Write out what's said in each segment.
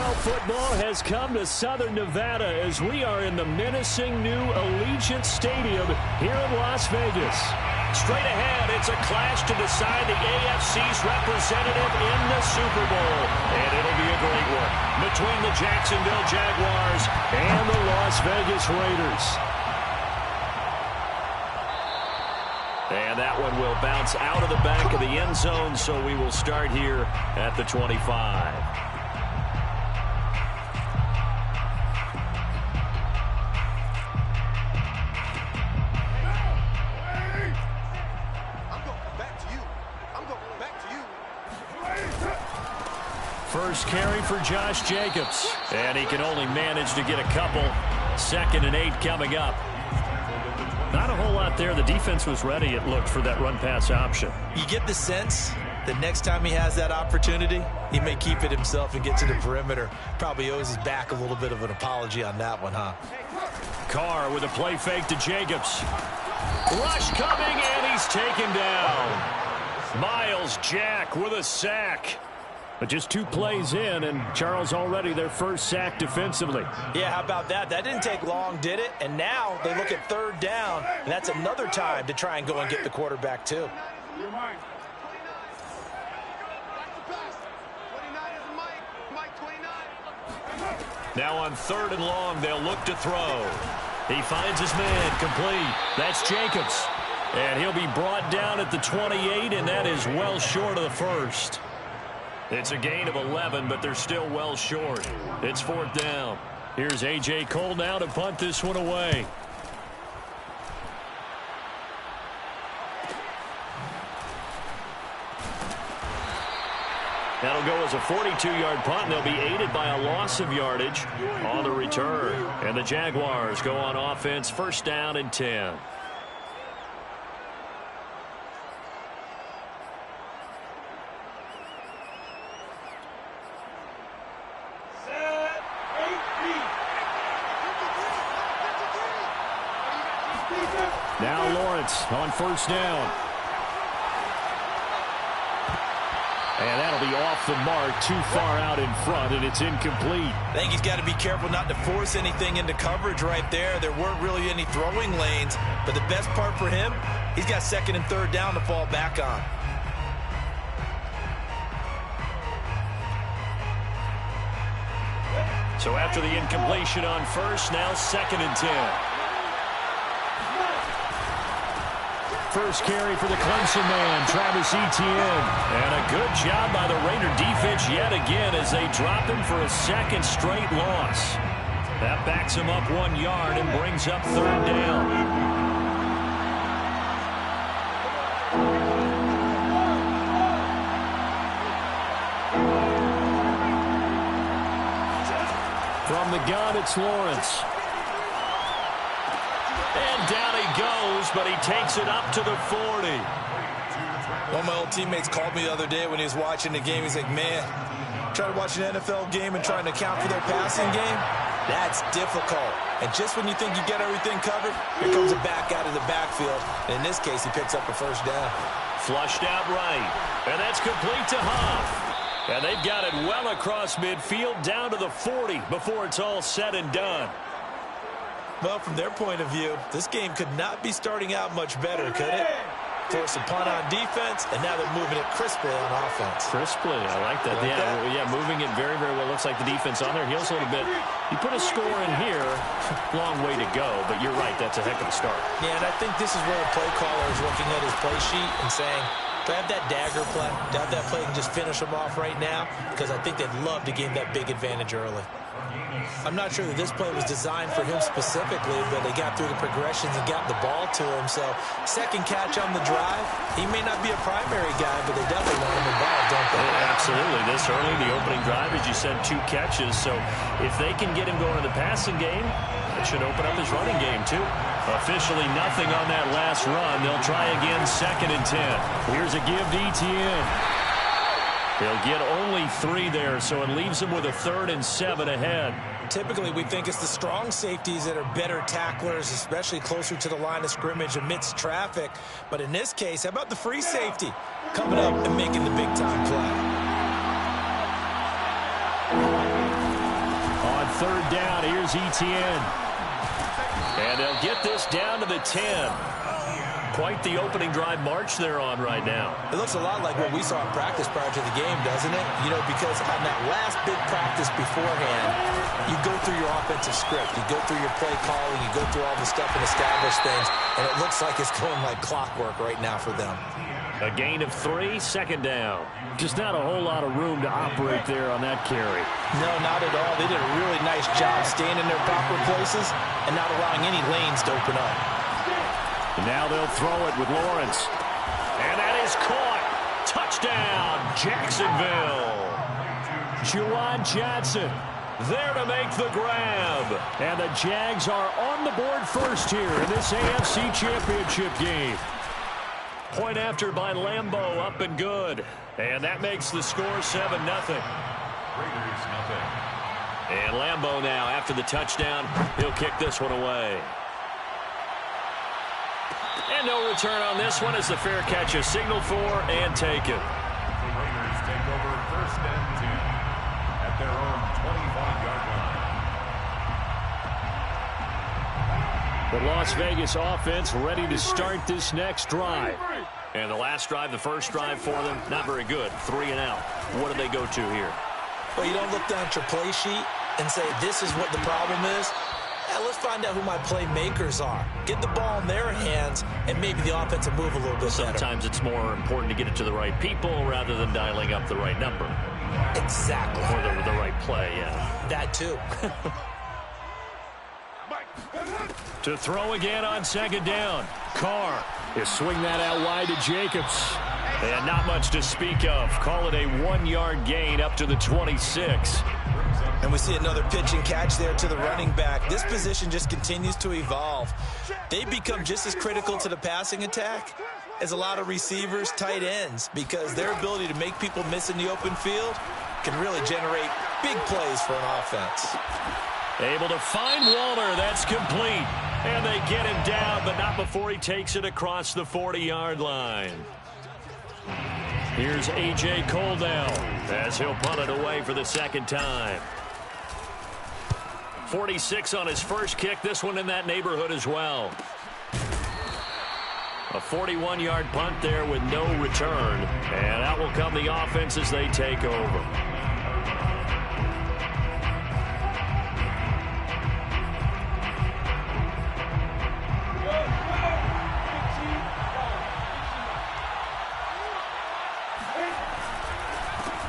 NFL football has come to Southern Nevada as we are in the menacing new Allegiant Stadium here in Las Vegas. Straight ahead, it's a clash to decide the AFC's representative in the Super Bowl. And it'll be a great one between the Jacksonville Jaguars and the Las Vegas Raiders. And that one will bounce out of the back of the end zone, so we will start here at the 25. First carry for Josh Jacobs. And he can only manage to get a couple. 2nd and 8 coming up. Not a whole lot there. The defense was ready, it looked, for that run-pass option. You get the sense that next time he has that opportunity, he may keep it himself and get to the perimeter. Probably owes his back a little bit of an apology on that one, huh? Carr with a play fake to Jacobs. Rush coming, and he's taken down. Miles Jack with a sack. But just 2 plays in, and Charles already their first sack defensively. Yeah, how about that? That didn't take long, did it? And now they look at 3rd down, and that's another time to try and go and get the quarterback, too. Now on 3rd and long, they'll look to throw. He finds his man, complete. That's Jacobs. And he'll be brought down at the 28, and that is well short of the first. It's a gain of 11, but they're still well short. It's 4th down. Here's A.J. Cole now to punt this one away. That'll go as a 42-yard punt, and they'll be aided by a loss of yardage on the return. And the Jaguars go on offense, 1st down and 10. Now Lawrence on 1st down. And that'll be off the mark, too far out in front, and it's incomplete. I think he's got to be careful not to force anything into coverage right there. There weren't really any throwing lanes, but the best part for him, he's got 2nd and 3rd down to fall back on. So after the incompletion on 1st, now 2nd and 10. First carry for the Clemson man, Travis Etienne. And a good job by the Raider defense yet again as they drop him for a 2nd straight loss. That backs him up 1 yard and brings up 3rd down. From the gun, it's Lawrence. And down he goes, but he takes it up to the 40. One of my old teammates called me the other day when he was watching the game. He's like, man, trying to watch an NFL game and trying to account for their passing game, that's difficult. And just when you think you get everything covered, here comes a back out of the backfield. And in this case, he picks up a 1st down. Flushed out right. And that's complete to Huff. And they've got it well across midfield down to the 40 before it's all said and done. Well, from their point of view, this game could not be starting out much better, could it? Force a punt on defense, and now they're moving it crisply on offense. Crisply, I like that. Yeah, moving it very, very well. Looks like the defense on their heels a little bit. You put a score in here, long way to go, but you're right, that's a heck of a start. Yeah, and I think this is where the play caller is looking at his play sheet and saying, do I have that dagger play? Do I have that play and just finish them off right now? Because I think they'd love to gain that big advantage early. I'm not sure that this play was designed for him specifically, but they got through the progressions and got the ball to him. So, 2nd catch on the drive. He may not be a primary guy, but they definitely want him involved, don't they? Absolutely. This early, the opening drive, as you said, 2 catches. So, if they can get him going in the passing game, it should open up his running game, too. Officially nothing on that last run. They'll try again, 2nd and 10. Here's a give to Etienne. They'll get only 3 there, so it leaves them with a 3rd and 7 ahead. Typically, we think it's the strong safeties that are better tacklers, especially closer to the line of scrimmage amidst traffic. But in this case, how about the free safety coming up and making the big-time play? third down, here's Etienne. And they'll get this down to the 10. Quite the opening drive march they're on right now. It looks a lot like what we saw in practice prior to the game, doesn't it? You know, because on that last big practice beforehand, you go through your offensive script. You go through your play calling. You go through all the stuff and establish things. And it looks like it's going like clockwork right now for them. A gain of 3, second down. Just not a whole lot of room to operate there on that carry. No, not at all. They did a really nice job staying in their proper places and not allowing any lanes to open up. And now they'll throw it with Lawrence. And that is caught. Touchdown, Jacksonville. Juwan Johnson there to make the grab. And the Jags are on the board first here in this AFC Championship game. Point after by Lambeau, up and good. And that makes the score 7-0. And Lambeau now, after the touchdown, he'll kick this one away. And no return on this one as the fair catch is signaled for and taken. The Raiders take over 1st and 10 at their own 25-yard line. The Las Vegas offense ready to start this next drive. And the last drive, the first drive for them, not very good. 3 and out. What do they go to here? Well, you don't look down at your play sheet and say, this is what the problem is. Yeah, let's find out who my playmakers are. Get the ball in their hands, and maybe the offense will move a little bit better. Sometimes it's more important to get it to the right people rather than dialing up the right number. Exactly. Or the right play, yeah. That too. To throw again on second down. Carr. He'll swing that out wide to Jacobs. And not much to speak of. Call it a 1-yard gain up to the 26. And we see another pitch and catch there to the running back. This position just continues to evolve. They become just as critical to the passing attack as a lot of receivers, tight ends, because their ability to make people miss in the open field can really generate big plays for an offense. Able to find Waller. That's complete. And they get him down, but not before he takes it across the 40-yard line. Here's A.J. Coldell as he'll punt it away for the second time. 46 on his first kick. This one in that neighborhood as well. A 41-yard punt there with no return. And out will come the offense as they take over.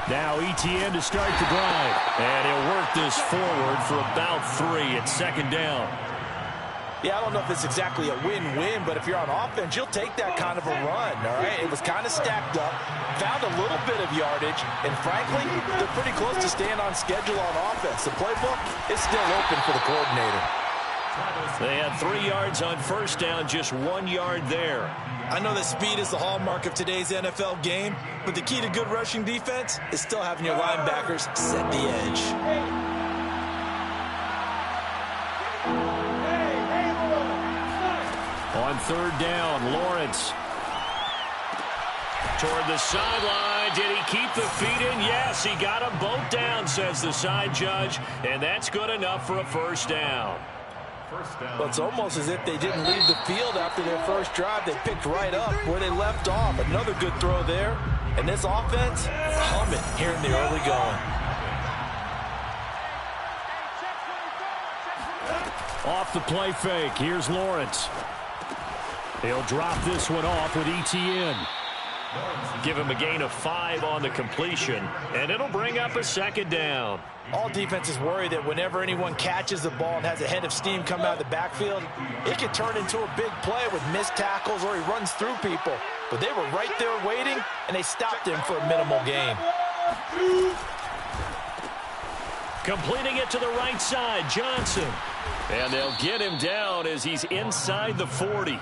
Now Etienne to start the drive. And he'll work this forward for about 3 at second down. Yeah, I don't know if it's exactly a win-win, but if you're on offense, you'll take that kind of a run, all right? It was kind of stacked up, found a little bit of yardage, and frankly, they're pretty close to staying on schedule on offense. The playbook is still open for the coordinator. They had 3 yards on first down, just 1 yard there. I know that speed is the hallmark of today's NFL game, but the key to good rushing defense is still having your linebackers set the edge. On third down, Lawrence. Toward the sideline. Did he keep the feet in? Yes, he got them both down, says the side judge, and that's good enough for a first down. Well, it's almost as if they didn't leave the field after their first drive. They picked right up where they left off. Another good throw there. And this offense, humming here in the early going. Off the play fake. Here's Lawrence. He'll drop this one off with Etienne. Give him a gain of 5 on the completion, and it'll bring up a second down. All defenses worry that whenever anyone catches the ball and has a head of steam come out of the backfield, it can turn into a big play with missed tackles or he runs through people. But they were right there waiting, and they stopped him for a minimal gain. Completing it to the right side, Johnson. And they'll get him down as he's inside the 40.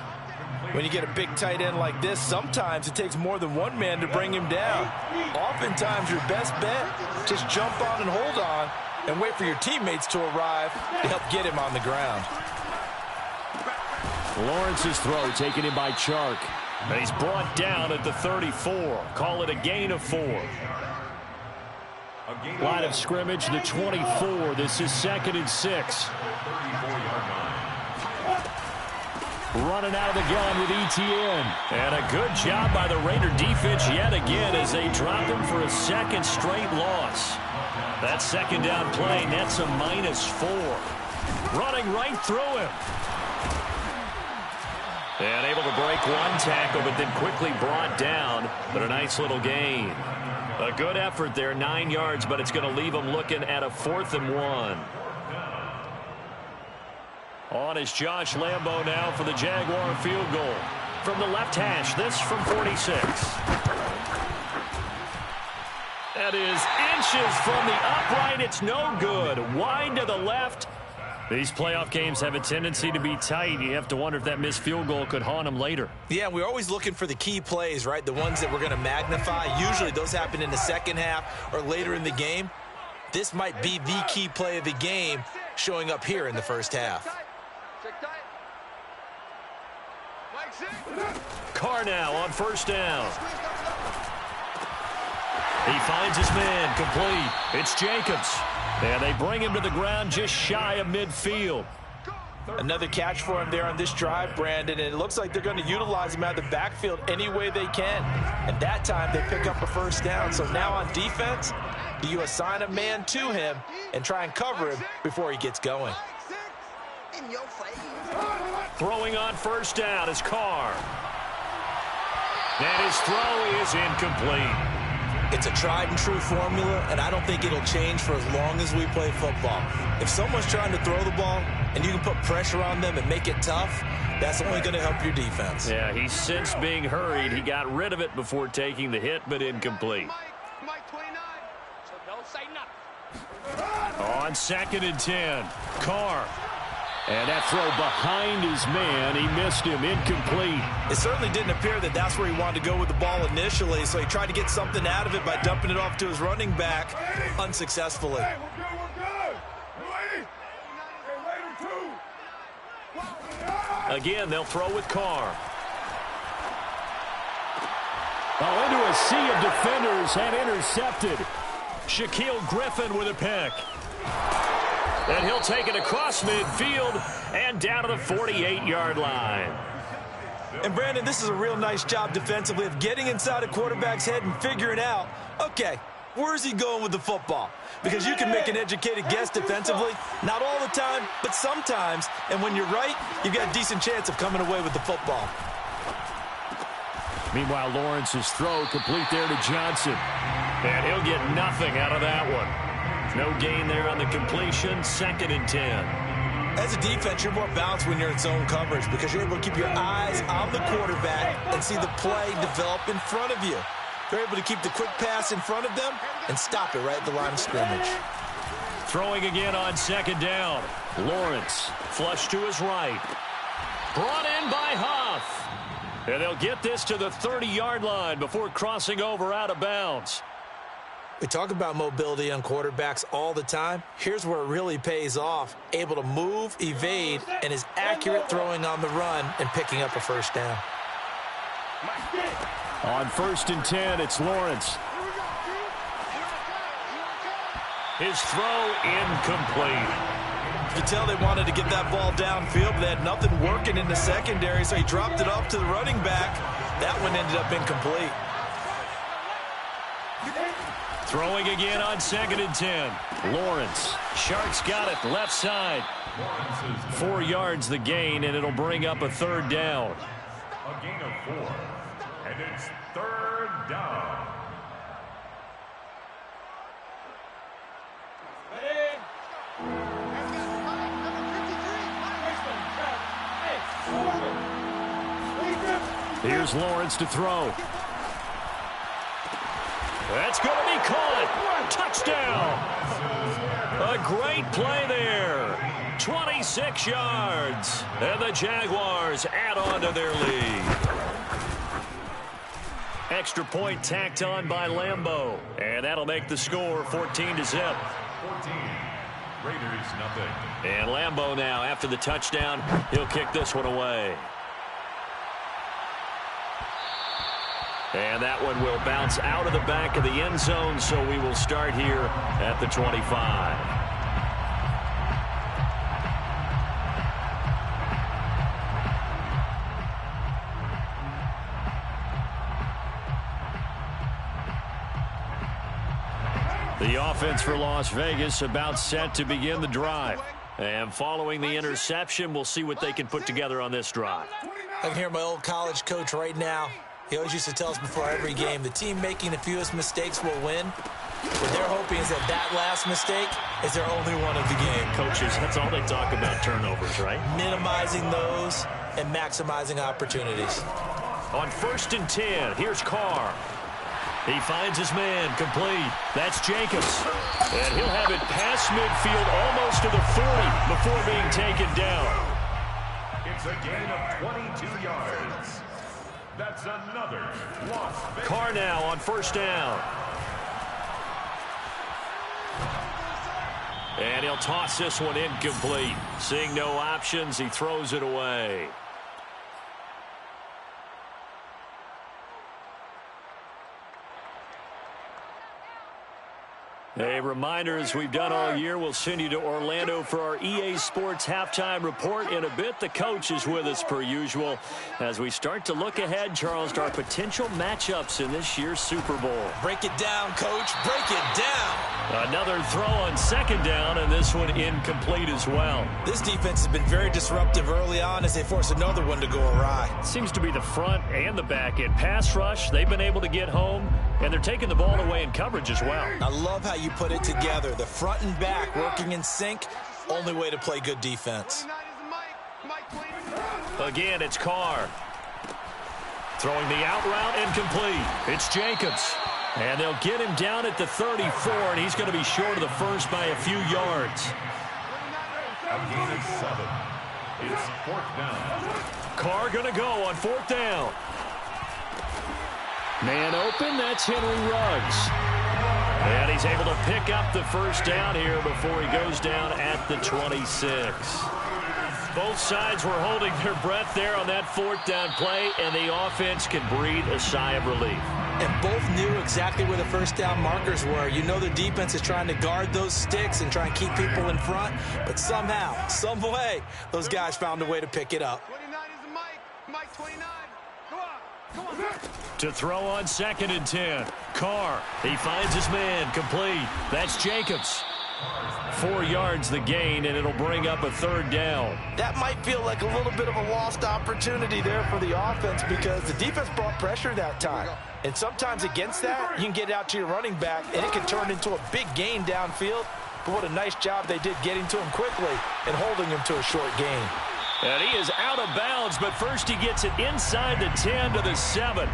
When you get a big tight end like this, sometimes it takes more than one man to bring him down. Oftentimes, your best bet, just jump on and hold on and wait for your teammates to arrive to help get him on the ground. Lawrence's throw taken in by Chark. And he's brought down at the 34. Call it a gain of 4. Line of scrimmage, the 24. This is 2nd and 6. Running out of the gun with ETN. And a good job by the Raider defense yet again as they drop him for a second straight loss. That second down play nets a -4. Running right through him. And able to break one tackle, but then quickly brought down. But a nice little gain. A good effort there, 9 yards, but it's going to leave them looking at a 4th and 1. On is Josh Lambo now for the Jaguar field goal. From the left hash, this from 46. That is inches from the upright. It's no good. Wide to the left. These playoff games have a tendency to be tight. You have to wonder if that missed field goal could haunt them later. Yeah, we're always looking for the key plays, right? The ones that we're going to magnify. Usually those happen in the second half or later in the game. This might be the key play of the game showing up here in the first half. Carr now on 1st down. He finds his man complete. It's Jacobs. And they bring him to the ground just shy of midfield. Another catch for him there on this drive, Brandon, and it looks like they're going to utilize him out of the backfield any way they can. And that time they pick up a 1st down. So now on defense, you assign a man to him and try and cover him before he gets going. Throwing on 1st down is Carr. And his throw is incomplete. It's a tried-and-true formula, and I don't think it'll change for as long as we play football. If someone's trying to throw the ball and you can put pressure on them and make it tough, that's only going to help your defense. Yeah, he sensed being hurried. He got rid of it before taking the hit, but incomplete. Mike 29, so don't say nothing. On 2nd and 10, Carr. And that throw behind his man, he missed him, incomplete. It certainly didn't appear that that's where he wanted to go with the ball initially, so he tried to get something out of it by dumping it off to his running back unsuccessfully. Hey, we're good. Again, they'll throw with Carr. Oh, into a sea of defenders and intercepted. Shaquille Griffin with a pick. And he'll take it across midfield and down to the 48-yard line. And, Brandon, this is a real nice job defensively of getting inside a quarterback's head and figuring out, okay, where's he going with the football? Because you can make an educated guess defensively, not all the time, but sometimes. And when you're right, you've got a decent chance of coming away with the football. Meanwhile, Lawrence's throw complete there to Johnson. And he'll get nothing out of that one. No gain there on the completion, 2nd and 10. As a defense, you're more balanced when you're in zone coverage because you're able to keep your eyes on the quarterback and see the play develop in front of you. They're able to keep the quick pass in front of them and stop it right at the line of scrimmage. Throwing again on 2nd down. Lawrence, flush to his right. Brought in by Huff. And they'll get this to the 30-yard line before crossing over out of bounds. We talk about mobility on quarterbacks all the time. Here's where it really pays off. Able to move, evade, and is accurate throwing on the run and picking up a 1st down. On 1st and 10, it's Lawrence. His throw incomplete. You can tell they wanted to get that ball downfield, but they had nothing working in the secondary, so he dropped it off to the running back. That one ended up incomplete. Throwing again on 2nd and 10. Lawrence. Sharks got it left side. 4 yards the gain, and it'll bring up a 3rd down. A gain of 4. And it's 3rd down. Here's Lawrence to throw. That's going to be caught. Touchdown. A great play there. 26 yards. And the Jaguars add on to their lead. Extra point tacked on by Lambo. And that'll make the score 14-0. 14. Raiders, nothing. And Lambo now, after the touchdown, he'll kick this one away. And that one will bounce out of the back of the end zone, so we will start here at the 25. The offense for Las Vegas about set to begin the drive. And following the interception, we'll see what they can put together on this drive. I can hear my old college coach right now. He always used to tell us before every game, the team making the fewest mistakes will win. What they're hoping is that last mistake is their only one of the game. Coaches, that's all they talk about, turnovers, right? Minimizing those and maximizing opportunities. On 1st and 10, here's Carr. He finds his man complete. That's Jacobs. And he'll have it past midfield almost to the 40 before being taken down. It's a gain of 22 yards. That's another Las Vegas. Carr now on 1st down. And he'll toss this one incomplete. Seeing no options, he throws it away. A reminder, as we've done all year, we'll send you to Orlando for our EA Sports halftime report in a bit. The coach is with us per usual as we start to look ahead, Charles, to our potential matchups in this year's Super Bowl. Break it down, coach. Break it down. Another throw on 2nd down, and this one incomplete as well. This defense has been very disruptive early on as they force another one to go awry. Seems to be the front and the back end. Pass rush, they've been able to get home, and they're taking the ball away in coverage as well. I love how you put it together. The front and back working in sync. Only way to play good defense. Again, it's Carr. Throwing the out route incomplete. It's Jacobs. And they'll get him down at the 34, and he's going to be short of the first by a few yards. A gain of 7. It's 4th down. Carr going to go on 4th down. Man open, that's Henry Ruggs. And he's able to pick up the 1st down here before he goes down at the 26. Both sides were holding their breath there on that 4th down play, and the offense can breathe a sigh of relief. And both knew exactly where the 1st down markers were. You know the defense is trying to guard those sticks and try and keep people in front, but somehow, some way, those guys found a way to pick it up. 29 is the Mike 29. Come on. To throw on 2nd and 10. Carr, he finds his man complete. That's Jacobs. 4 yards the gain, and it'll bring up a 3rd down. That might feel like a little bit of a lost opportunity there for the offense because the defense brought pressure that time. And sometimes against that, you can get out to your running back, and it can turn into a big gain downfield. But what a nice job they did getting to him quickly and holding him to a short gain. And he is out of bounds, but first he gets it inside the 10 to the 7.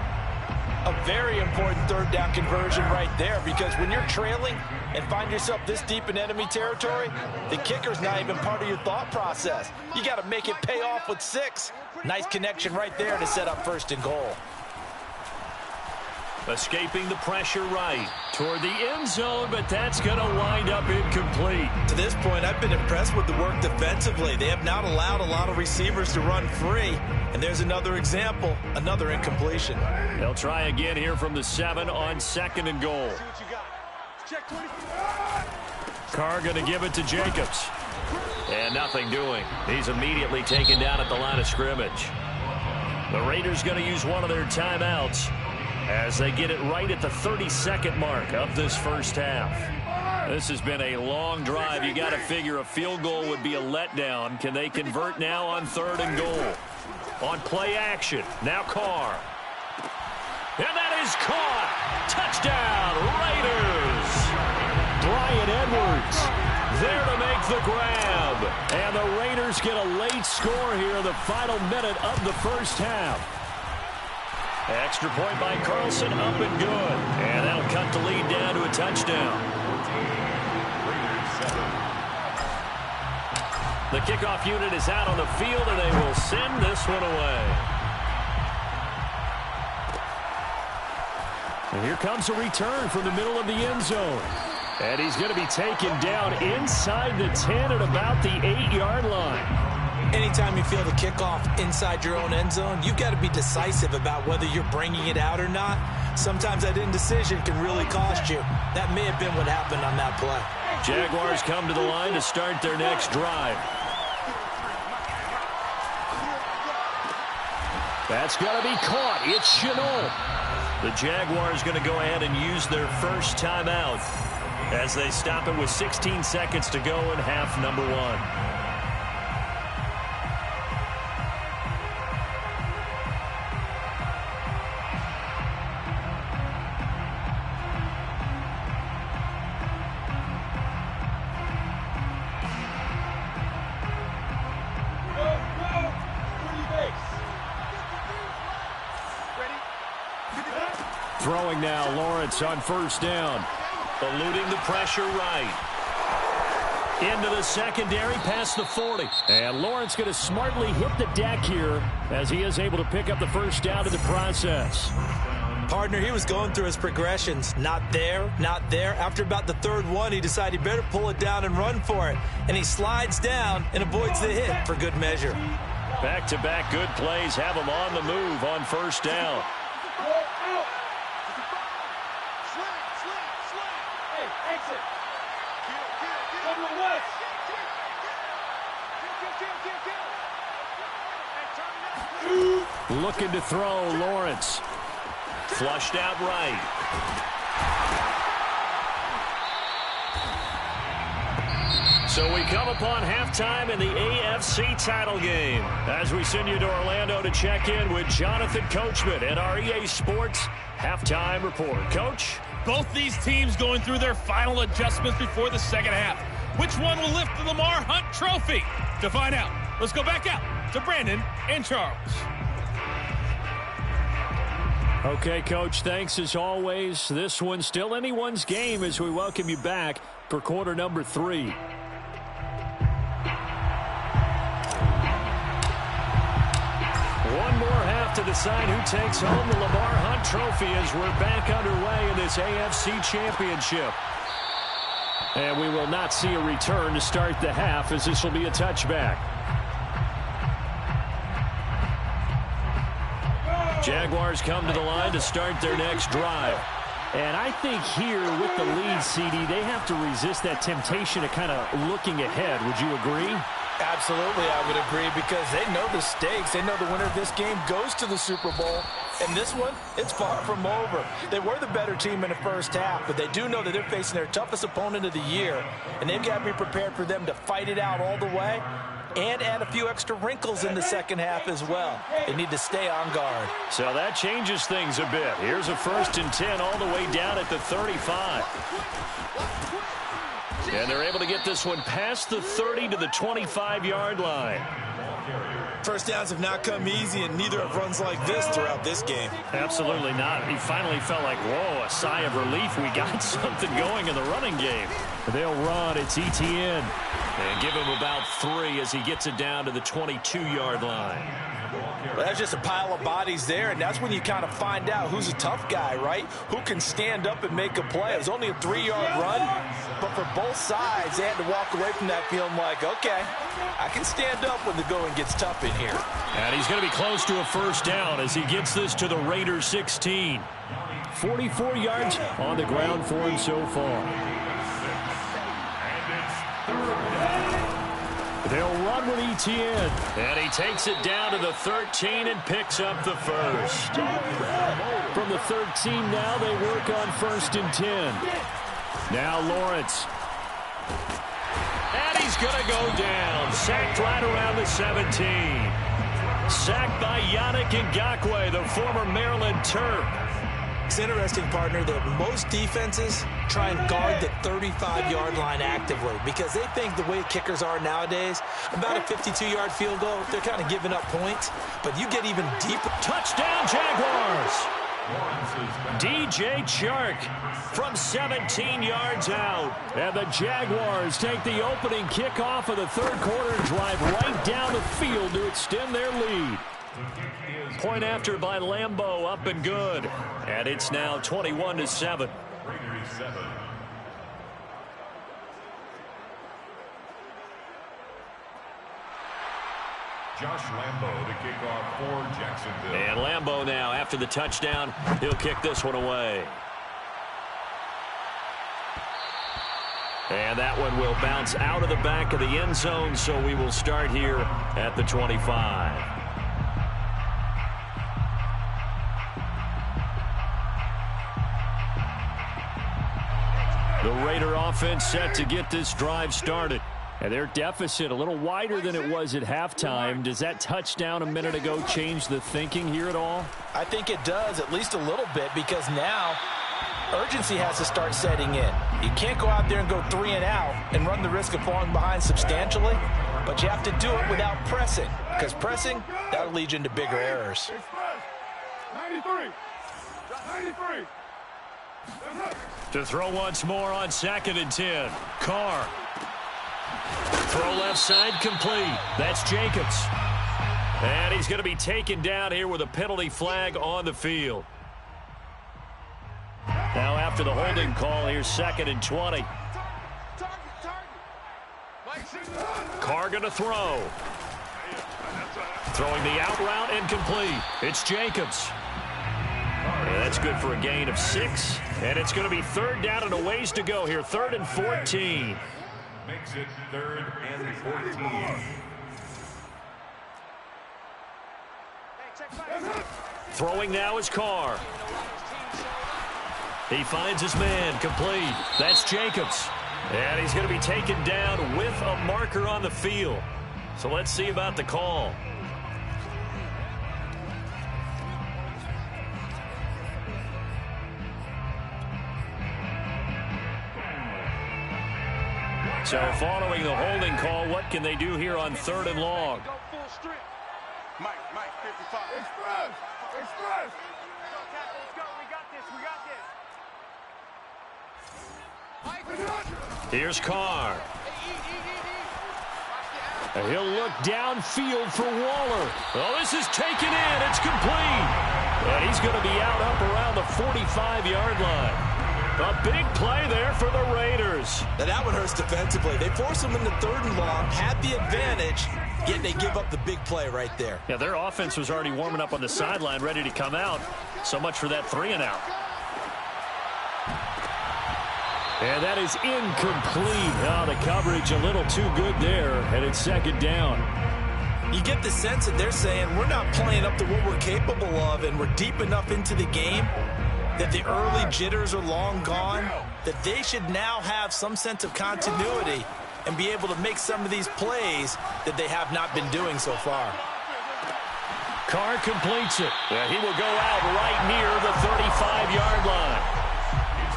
A very important 3rd down conversion right there because when you're trailing and find yourself this deep in enemy territory, the kicker's not even part of your thought process. You got to make it pay off with 6. Nice connection right there to set up 1st and goal. Escaping the pressure right toward the end zone, but that's going to wind up incomplete. To this point, I've been impressed with the work defensively. They have not allowed a lot of receivers to run free. And there's another example, another incompletion. They'll try again here from the 7 on 2nd and goal. Carr going to give it to Jacobs. And nothing doing. He's immediately taken down at the line of scrimmage. The Raiders going to use one of their timeouts as they get it right at the 32nd mark of this 1st half. This has been a long drive. You got to figure a field goal would be a letdown. Can they convert now on 3rd and goal? On play action, now Carr. And that is caught. Touchdown, Raiders. Bryan Edwards there to make the grab. And the Raiders get a late score here in the final minute of the 1st half. Extra point by Carlson, up and good. And that'll cut the lead down to a touchdown. The kickoff unit is out on the field, and they will send this one away. And here comes a return from the middle of the end zone. And he's going to be taken down inside the 10 at about the 8-yard line. Anytime you feel the kickoff inside your own end zone, you've got to be decisive about whether you're bringing it out or not. Sometimes that indecision can really cost you. That may have been what happened on that play. Jaguars come to the line to start their next drive. That's going to be caught. It's Chenault. The Jaguars going to go ahead and use their first timeout as they stop it with 16 seconds to go in half number one. Throwing now, Lawrence on first down. Eluding the pressure right. Into the secondary, past the 40. And Lawrence going to smartly hit the deck here as he is able to pick up the first down in the process. Partner, he was going through his progressions. Not there, not there. After about the third one, he decided he better pull it down and run for it. And he slides down and avoids the hit for good measure. Back-to-back good plays have him on the move on first down. Looking to throw, Lawrence. Flushed out right. So we come upon halftime in the AFC title game as we send you to Orlando to check in with Jonathan Coachman and our EA Sports halftime report. Coach? Both these teams going through their final adjustments before the second half. Which one will lift the Lamar Hunt Trophy? To find out, let's go back out to Brandon and Charles. Okay, Coach, thanks as always. This one's still anyone's game as we welcome you back for quarter number 3. One more half to decide who takes home the Lamar Hunt Trophy as we're back underway in this AFC Championship. And we will not see a return to start the half as this will be a touchback. Jaguars come to the line to start their next drive. And I think here with the lead, CD, they have to resist that temptation of kind of looking ahead. Would you agree? Absolutely, I would agree, because they know the stakes. They know the winner of this game goes to the Super Bowl. And this one, it's far from over. They were the better team in the first half, but they do know that they're facing their toughest opponent of the year. And they've got to be prepared for them to fight it out all the way and add a few extra wrinkles in the second half as well. They need to stay on guard. So that changes things a bit. Here's a 1st and 10 all the way down at the 35. And they're able to get this one past the 30 to the 25-yard line. First downs have not come easy, and neither have runs like this throughout this game. Absolutely not. He finally felt like, whoa, a sigh of relief. We got something going in the running game. They'll run. It's Etienne. And give him about 3 as he gets it down to the 22-yard line. Well, that's just a pile of bodies there, and that's when you kind of find out who's a tough guy, right? Who can stand up and make a play. It was only a 3-yard run, but for both sides, they had to walk away from that feeling like, okay, I can stand up when the going gets tough in here. And he's going to be close to a first down as he gets this to the Raiders 16. 44 yards on the ground for him so far. They'll run with Etienne. And he takes it down to the 13 and picks up the first. From the 13 now, they work on 1st and 10. Now Lawrence. And he's going to go down. Sacked right around the 17. Sacked by Yannick Ngakoue, the former Maryland Terp. It's interesting, partner, that most defenses try and guard the 35-yard line actively because they think the way kickers are nowadays, about a 52-yard field goal, they're kind of giving up points. But you get even deeper. Touchdown, Jaguars! DJ Chark from 17 yards out. And the Jaguars take the opening kickoff of the third quarter and drive right down the field to extend their lead. Point after by Lambeau, up and good. And it's now 21-7. Josh Lambo to kick off for Jacksonville. And Lambo now, after the touchdown, he'll kick this one away. And that one will bounce out of the back of the end zone, so we will start here at the 25. The Raider offense set to get this drive started. And their deficit a little wider than it was at halftime. Does that touchdown a minute ago change the thinking here at all? I think it does, at least a little bit, because now urgency has to start setting in. You can't go out there and go 3 and out and run the risk of falling behind substantially, but you have to do it without pressing, because pressing, that'll lead you into bigger errors. 93. To throw once more on 2nd and 10. Carr. Throw left side complete. That's Jacobs. And he's going to be taken down here with a penalty flag on the field. Now after the holding call, here's 2nd and 20. Carr going to throw. Throwing the out route and complete. It's Jacobs. And that's good for a gain of 6. And it's going to be 3rd down and a ways to go here. 3rd and 14. Makes it 3rd and 14. Throwing now is Carr. He finds his man complete. That's Jacobs. And he's going to be taken down with a marker on the field. So let's see about the call. So following the holding call, what can they do here on 3rd and long? Mike, 55. Express. Let's go. We got this. Here's Carr. He'll look downfield for Waller. Oh, this is taken in. It's complete. And he's going to be out up around the 45-yard line. A big play there for the Raiders. Now that one hurts defensively. They force them into 3rd and long, had the advantage, yet they give up the big play right there. Yeah, their offense was already warming up on the sideline, ready to come out. So much for that 3 and out. And that is incomplete. Oh, the coverage a little too good there, and it's 2nd down. You get the sense that they're saying we're not playing up to what we're capable of, and we're deep enough into the game that the early jitters are long gone, that they should now have some sense of continuity and be able to make some of these plays that they have not been doing so far. Carr completes it. Yeah, he will go out right near the 35-yard line.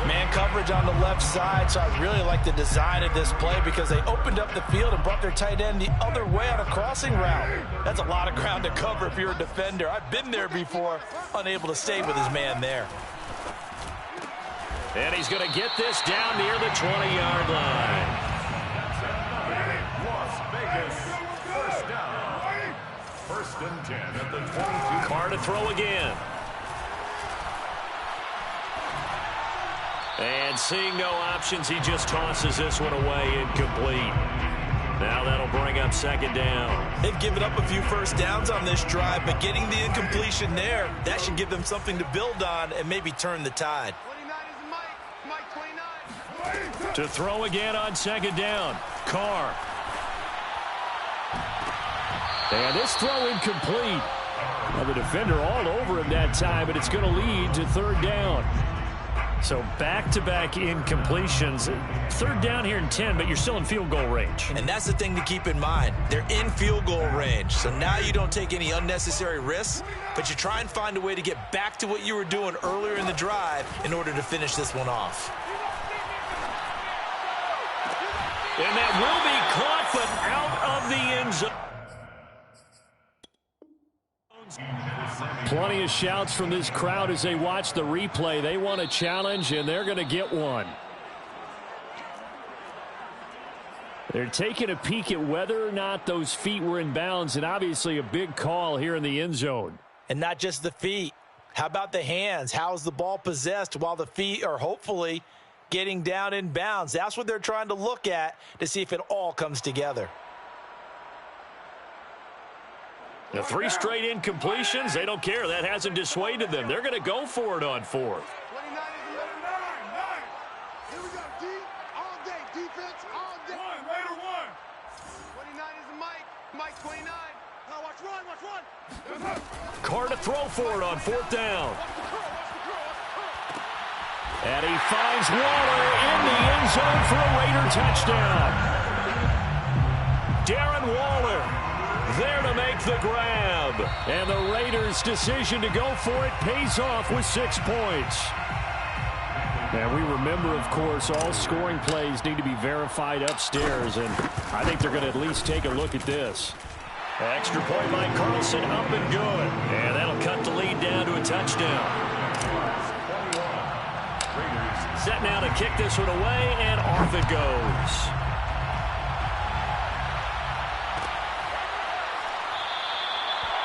Man coverage on the left side, so I really like the design of this play because they opened up the field and brought their tight end the other way on a crossing route. That's a lot of ground to cover if you're a defender. I've been there before, unable to stay with his man there. And he's going to get this down near the 20-yard line. Las Vegas. 1st down. 1st and 10 at the 22. Carr to throw again. And seeing no options, he just tosses this one away, incomplete. Now that'll bring up 2nd down. They've given up a few 1st downs on this drive, but getting the incompletion there, that should give them something to build on and maybe turn the tide. 29 is Mike. Mike 29. To throw again on 2nd down. Carr. And this throw incomplete. Well, the defender all over him that time, but it's going to lead to 3rd down. So back-to-back incompletions. 3rd down here in 10, but you're still in field goal range. And that's the thing to keep in mind. They're in field goal range. So now you don't take any unnecessary risks, but you try and find a way to get back to what you were doing earlier in the drive in order to finish this one off. And that will be caught, but out of the end zone. Plenty of shouts from this crowd as they watch the replay. They want a challenge, and they're going to get one. They're taking a peek at whether or not those feet were in bounds, and obviously a big call here in the end zone. And not just the feet. How about the hands? How's the ball possessed while the feet are hopefully getting down in bounds? That's what they're trying to look at to see if it all comes together. The 3 straight incompletions, they don't care. That hasn't dissuaded them. They're going to go for it on 4th. 29 is the middle. Here we go. D all day. Defense all day. Raider 1. 29 is the Mike. Mike 29. Now watch run. Carr to throw for it on 4th down. And he finds Waller in the end zone for a Raider touchdown. Darren Waller there to make the grab. And the Raiders' decision to go for it pays off with 6 points. And we remember, of course, all scoring plays need to be verified upstairs. And I think they're going to at least take a look at this. Extra point by Carlson, up and good. And that'll cut the lead down to a touchdown. Set now to kick this one away, and off it goes.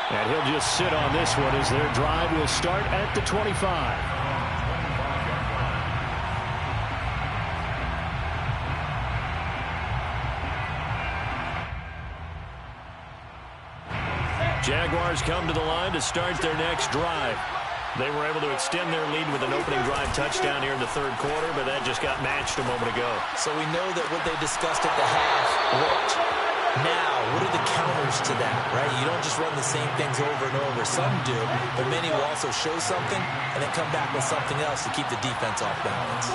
And he'll just sit on this one as their drive will start at the 25. Jaguars come to the line to start their next drive. They were able to extend their lead with an opening drive touchdown here in the 3rd quarter, but that just got matched a moment ago. So we know that what they discussed at the half worked. Now, what are the counters to that, right? You don't just run the same things over and over. Some do, but many will also show something and then come back with something else to keep the defense off balance.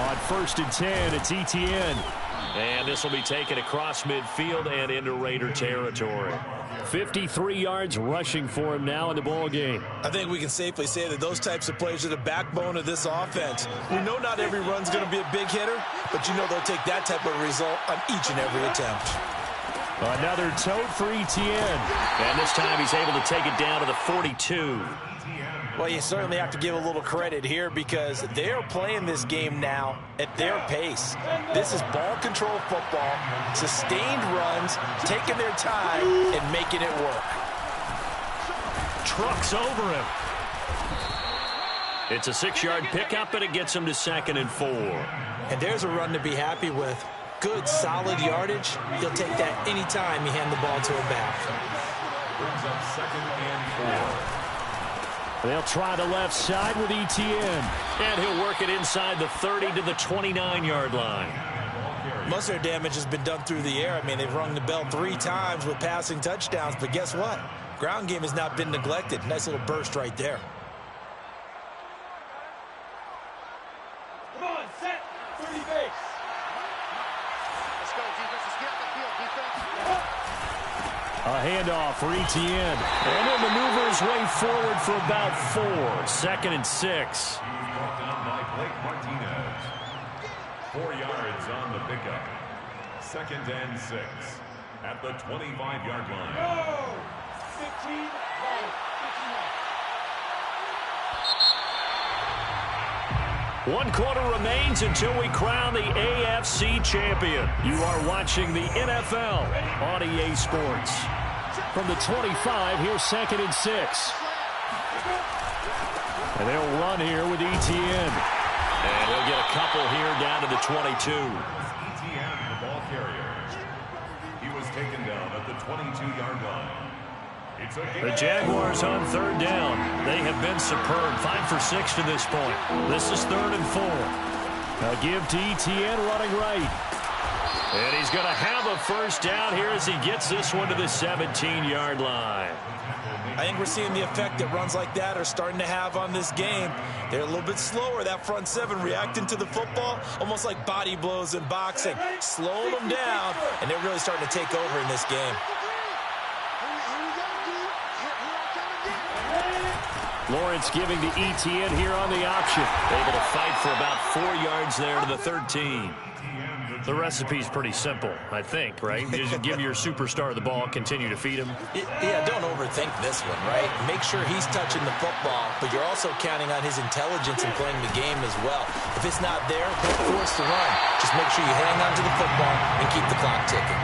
On 1st and 10, it's Etienne. And this will be taken across midfield and into Raider territory. 53 yards rushing for him now in the ball game. I think we can safely say that those types of plays are the backbone of this offense. We know not every run's going to be a big hitter, but you know they'll take that type of result on each and every attempt. Another tote for Etienne. And this time he's able to take it down to the 42. Well, you certainly have to give a little credit here because they're playing this game now at their pace. This is ball control football, sustained runs, taking their time and making it work. Trucks over him. It's a 6-yard pickup, and it gets him to 2nd and 4. And there's a run to be happy with. Good, solid yardage. He'll take that anytime you hand the ball to a back. Brings up 2nd and 4. They'll try the left side with Etienne. And he'll work it inside the 30 to the 29-yard line. Most of their damage has been done through the air. I mean, they've rung the bell 3 times with passing touchdowns. But guess what? Ground game has not been neglected. Nice little burst right there. Come on, set. 30 base. Let's go, defense. Let's get out the field, defense. A handoff for Etienne. And he'll maneuver his way forward for about 4. 2nd and 6. Brought down by Blake Martinez. 4 yards on the pickup. 2nd and 6 at the 25-yard line. Go! 15, 1 quarter remains until we crown the AFC champion. You are watching the NFL on EA Sports. From the 25, here's 2nd and 6. And they'll run here with Etienne. And he'll get a couple here down to the 22. Etienne, the ball carrier. He was taken down at the 22-yard line. The Jaguars on 3rd down. They have been superb. 5 for 6 to this point. This is 3rd and 4. Now give to Etienne running right. And he's going to have a 1st down here as he gets this one to the 17-yard line. I think we're seeing the effect that runs like that are starting to have on this game. They're a little bit slower, that front 7, reacting to the football, almost like body blows in boxing. Slowing them down, and they're really starting to take over in this game. Lawrence giving to Etienne here on the option. Able to fight for about 4 yards there to the 13. The recipe's pretty simple, I think, right? You just give your superstar the ball, continue to feed him. Yeah, don't overthink this one, right? Make sure he's touching the football, but you're also counting on his intelligence in playing the game as well. If it's not there, don't force the run. Just make sure you hang on to the football and keep the clock ticking.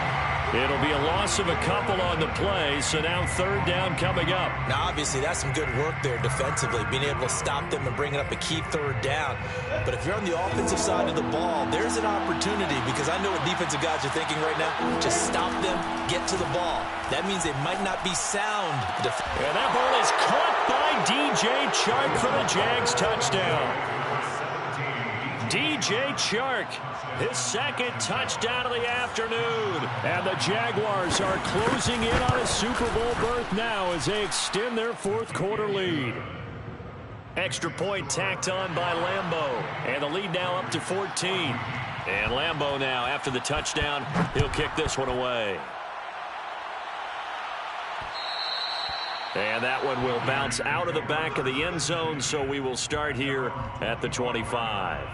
It'll be a loss of a couple on the play, so now third down coming up. Now, obviously, that's some good work there defensively, being able to stop them and bring it up a key third down. But if you're on the offensive side of the ball, there's an opportunity, because I know what defensive guys are thinking right now. Just stop them, get to the ball. That means they might not be sound. And that ball is caught by DJ Chark for the Jags touchdown. DJ Chark, his second touchdown of the afternoon. And the Jaguars are closing in on a Super Bowl berth now as they extend their fourth quarter lead. Extra point tacked on by Lambeau. And the lead now up to 14. And Lambeau now, after the touchdown, he'll kick this one away. And that one will bounce out of the back of the end zone, so we will start here at the 25.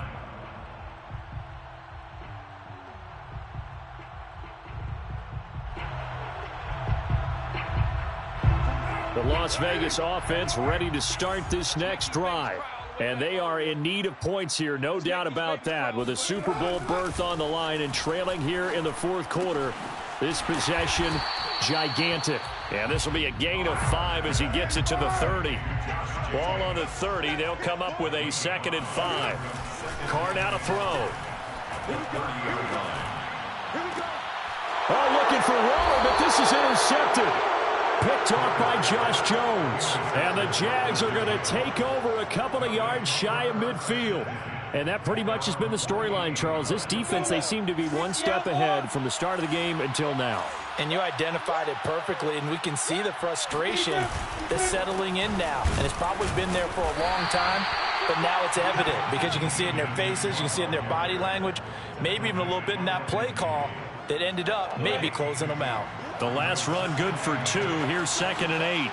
The Las Vegas offense ready to start this next drive. And they are in need of points here, no doubt about that, with a Super Bowl berth on the line and trailing here in the fourth quarter. This possession, gigantic. And this will be a gain of 5 as he gets it to the 30. Ball on the 30. They'll come up with a 2nd and 5. Carr now to throw. Oh, looking for Waller, but this is intercepted. Picked off by Josh Jones. And the Jags are going to take over a couple of yards shy of midfield. And that pretty much has been the storyline, Charles. This defense, they seem to be one step ahead from the start of the game until now. And you identified it perfectly, and we can see the frustration that's settling in now. And it's probably been there for a long time, but now it's evident because you can see it in their faces, you can see it in their body language, maybe even a little bit in that play call that ended up maybe closing them out. The last run good for 2. Here's 2nd and 8.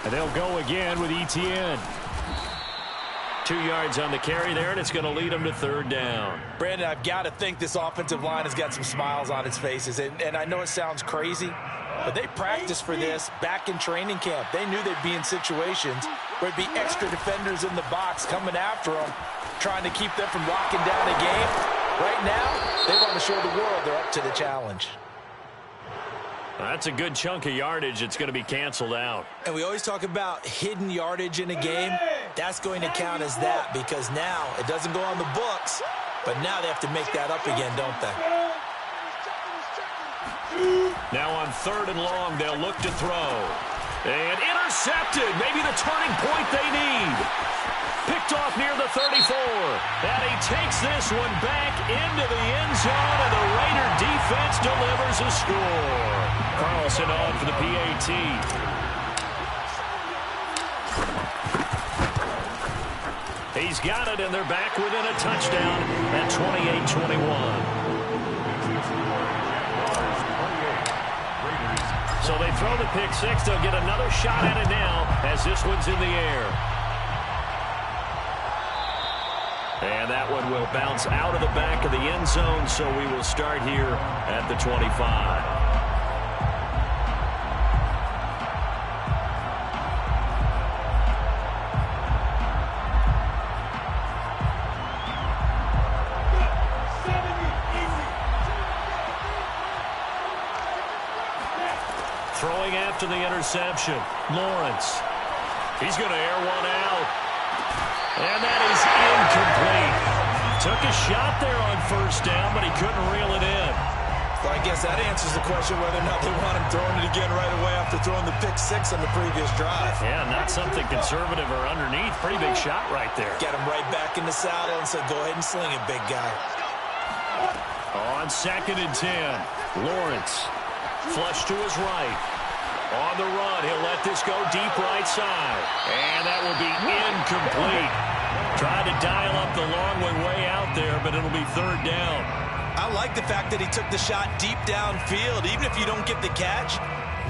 And they'll go again with Etienne. 2 yards on the carry there, and it's going to lead them to third down. Brandon, I've got to think this offensive line has got some smiles on its faces. And I know it sounds crazy, but they practiced for this back in training camp. They knew they'd be in situations where there'd be extra defenders in the box coming after them, trying to keep them from locking down a game. Right now, they want to show the world they're up to the challenge. That's a good chunk of yardage. It's going to be canceled out. And we always talk about hidden yardage in a game. That's going to count as that because now it doesn't go on the books, but now they have to make that up again, don't they? Now on 3rd and long, they'll look to throw. And intercepted. Maybe the turning point they need. Picked off near the 34. And he takes this one back into the end zone, and the Raider defense delivers a score. Carlson on for the PAT. He's got it, and they're back within a touchdown at 28-21. So they throw the pick 6. They'll get another shot at it now as this one's in the air. And that one will bounce out of the back of the end zone, so we will start here at the 25. Throwing after the interception, Lawrence. He's going to air one out. And that is incomplete. Took a shot there on 1st down, but he couldn't reel it in. So I guess that answers the question whether or not they want him throwing it again right away after throwing the pick 6 on the previous drive. Yeah, not something conservative or underneath. Pretty big shot right there. Get him right back in the saddle and said, go ahead and sling it, big guy. On 2nd and 10, Lawrence. Flush to his right. On the run, he'll let this go deep right side. And that will be incomplete. Tried to dial up the long way out there, but it'll be 3rd down. I like the fact that he took the shot deep downfield. Even if you don't get the catch,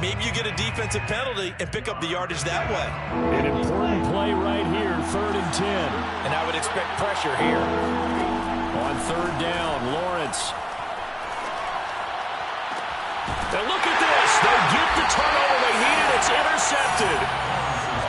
maybe you get a defensive penalty and pick up the yardage that way. An important play right here, 3rd and 10. And I would expect pressure here. On 3rd down, Lawrence. Now look at this. They get the turnover they needed. It's intercepted.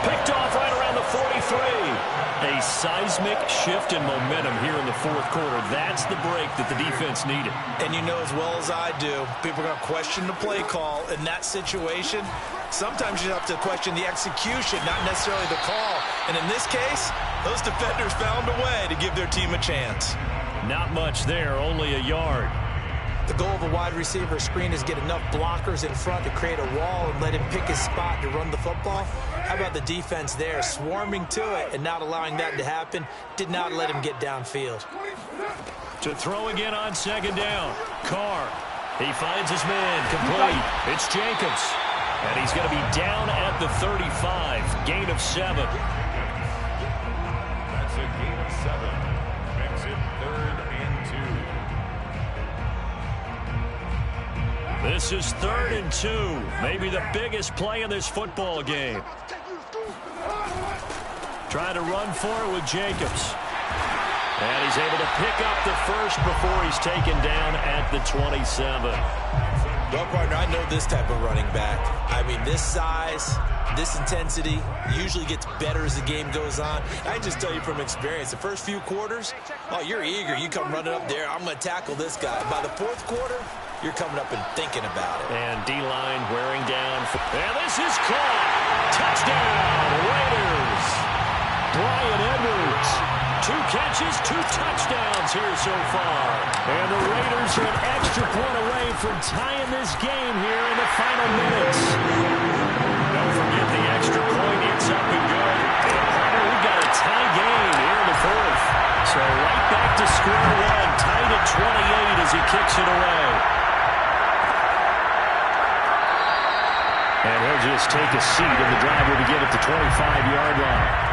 Picked off right around the 43. A seismic shift in momentum here in the fourth quarter. That's the break that the defense needed. And you know as well as I do, people are going to question the play call in that situation. Sometimes you have to question the execution, not necessarily the call. And in this case, those defenders found a way to give their team a chance. Not much there, only a yard. The goal of a wide receiver screen is get enough blockers in front to create a wall and let him pick his spot to run the football. How about the defense there, swarming to it and not allowing that to happen? Did not let him get downfield. To throw again on second down. Carr. He finds his man complete. It's Jacobs. And he's going to be down at the 35. Gain of 7. That's a gain of 7. Makes it 3rd and 2. This is 3rd and 2. Maybe the biggest play in this football game. Trying to run for it with Jacobs. And he's able to pick up the first before he's taken down at the 27. Well, partner, I know this type of running back. I mean, this size, this intensity usually gets better as the game goes on. I can just tell you from experience, the first few quarters, oh, you're eager. You come running up there, I'm going to tackle this guy. By the fourth quarter, you're coming up and thinking about it. And D-line wearing down. And this is caught. Touchdown, Raiders. Bryan Edwards. 2 catches, 2 touchdowns here so far. And the Raiders are an extra point away from tying this game here in the final minutes. Don't forget the extra point. It's up and good. And partner, we've got a tie game here in the fourth. So right back to square one. Tied at 28 as he kicks it away. And he'll just take a seat, and the drive will begin at the 25-yard line.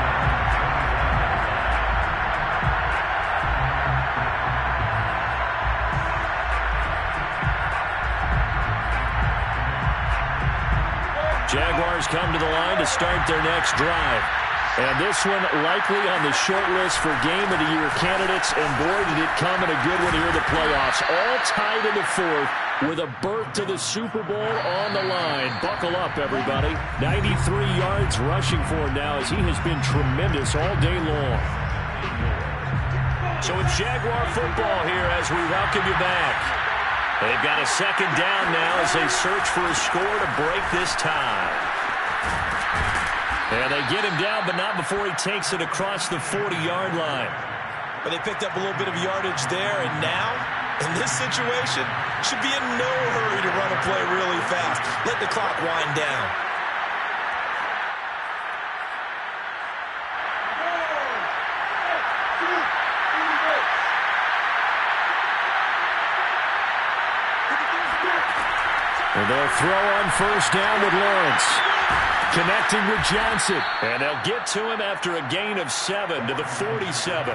Jaguars come to the line to start their next drive. And this one likely on the short list for Game of the Year candidates. And boy, did it come in a good one here in the playoffs. All tied in the fourth with a berth to the Super Bowl on the line. Buckle up, everybody. 93 yards rushing for him now as he has been tremendous all day long. So it's Jaguar football here as we welcome you back. They've got a second down now as they search for a score to break this tie. And they get him down, but not before he takes it across the 40-yard line. But they picked up a little bit of yardage there, and now, in this situation, should be in no hurry to run a play really fast. Let the clock wind down. And they'll throw on first down with Lawrence. Connecting with Johnson. And they'll get to him after a gain of 7 to the 47.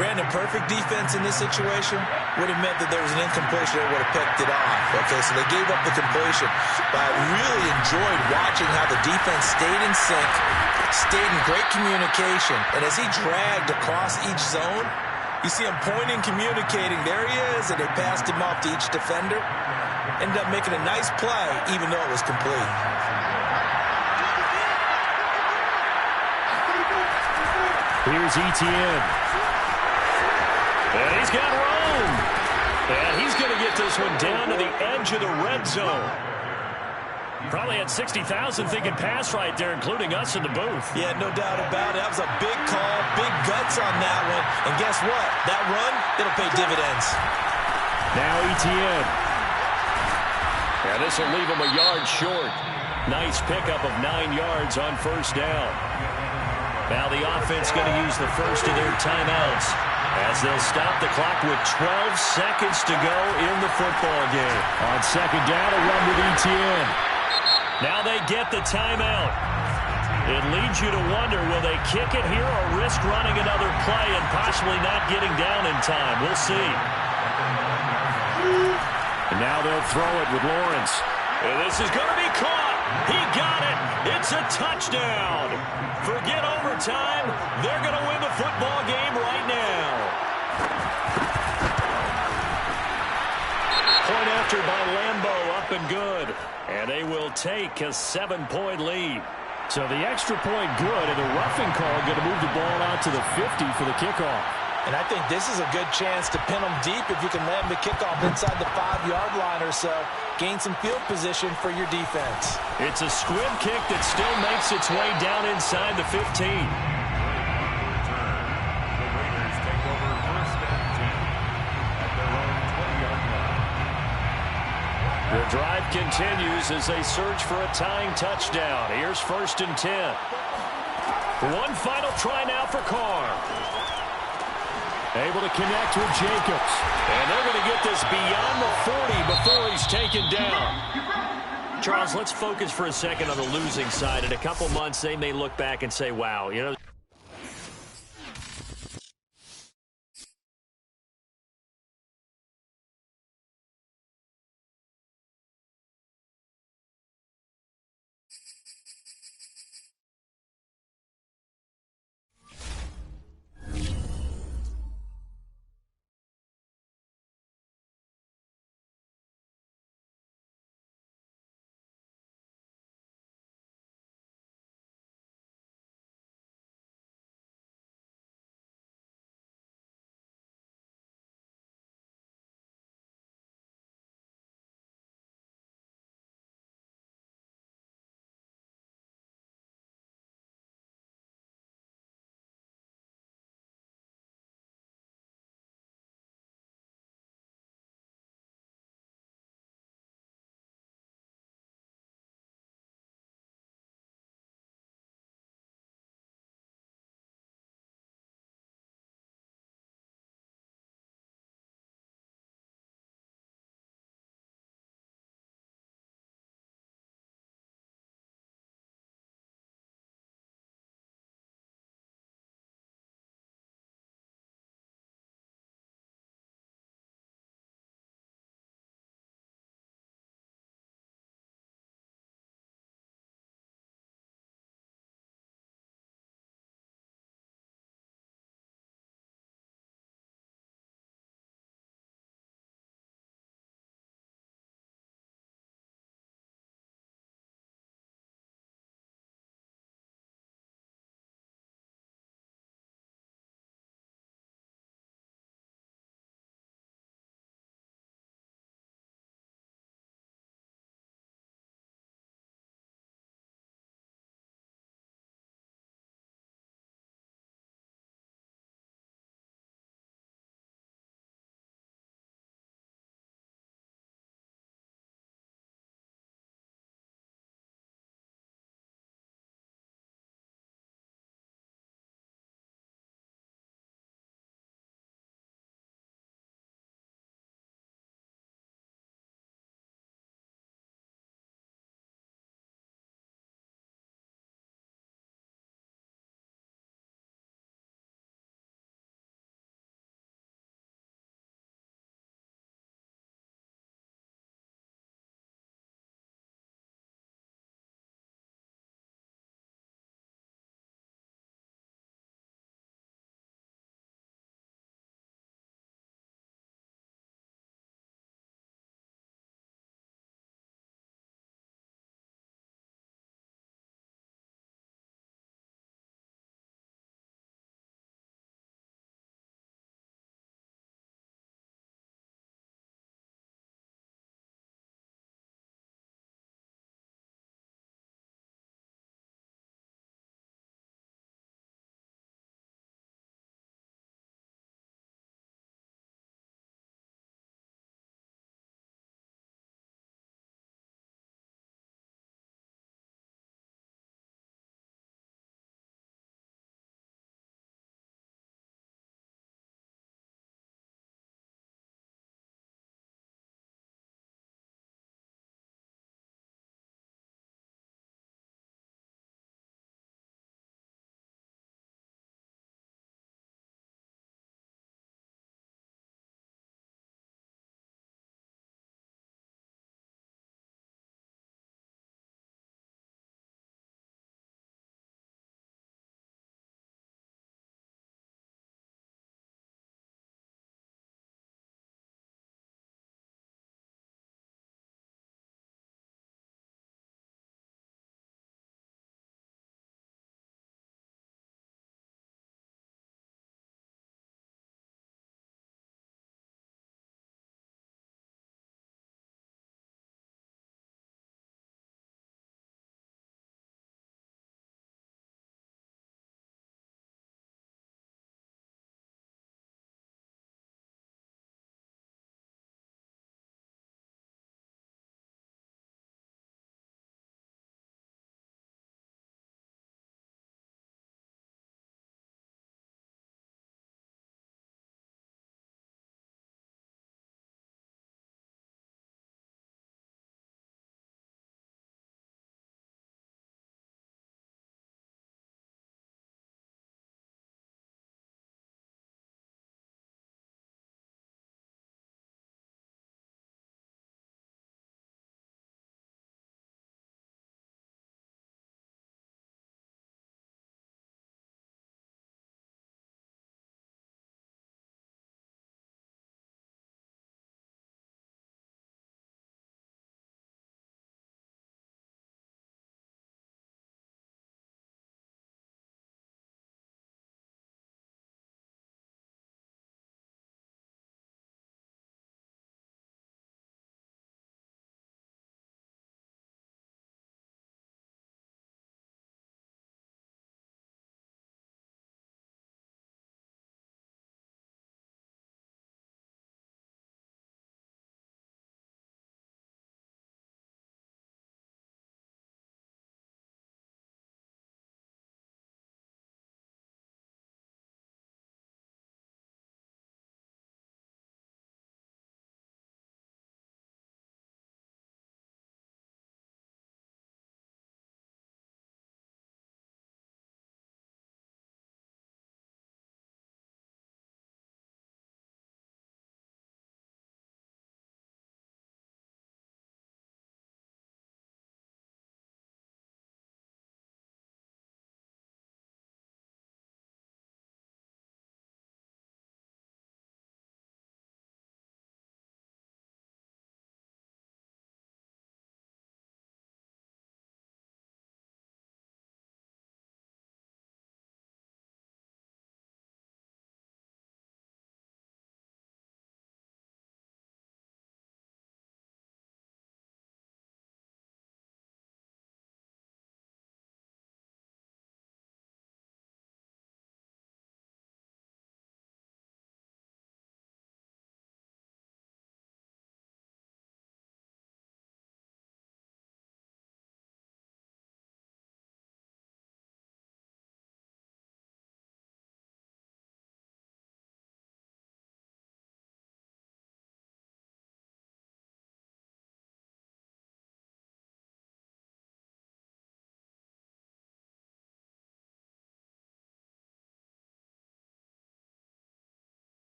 Brandon, perfect defense in this situation would have meant that there was an incompletion that would have picked it off. Okay, so they gave up the completion. But I really enjoyed watching how the defense stayed in sync, stayed in great communication. And as he dragged across each zone, you see him pointing, communicating. There he is, and they passed him off to each defender. Ended up making a nice play, even though it was complete. Here's Etienne. And he's got room. And he's going to get this one down to the edge of the red zone. Probably had 60,000 thinking pass right there, including us in the booth. Yeah, no doubt about it. That was a big call, big guts on that one. And guess what? That run, it'll pay dividends. Now Etienne. And this will leave him a yard short. Nice pickup of 9 yards on first down. Now the offense going to use the first of their timeouts as they'll stop the clock with 12 seconds to go in the football game. On second down, a run with Etienne. Now they get the timeout. It leads you to wonder, will they kick it here or risk running another play and possibly not getting down in time? We'll see. And now they'll throw it with Lawrence. And this is going to be caught. He got it. It's a touchdown. Forget overtime. They're going to win the football game right now. Point after by Lambeau, up and good. And they will take a 7-point lead. So the extra point good, and the roughing call going to move the ball out to the 50 for the kickoff. And I think this is a good chance to pin them deep if you can land the kickoff inside the 5-yard line or so. Gain some field position for your defense. It's a squib kick that still makes its way down inside the 15. The Raiders take over first and 10 at their own 20-yard line. The drive continues as they search for a tying touchdown. Here's first and 10. One final try now for Carr. Able to connect with Jacobs. And they're going to get this beyond the 40 before he's taken down. Charles, let's focus for a second on the losing side. In a couple months, they may look back and say, wow, you know,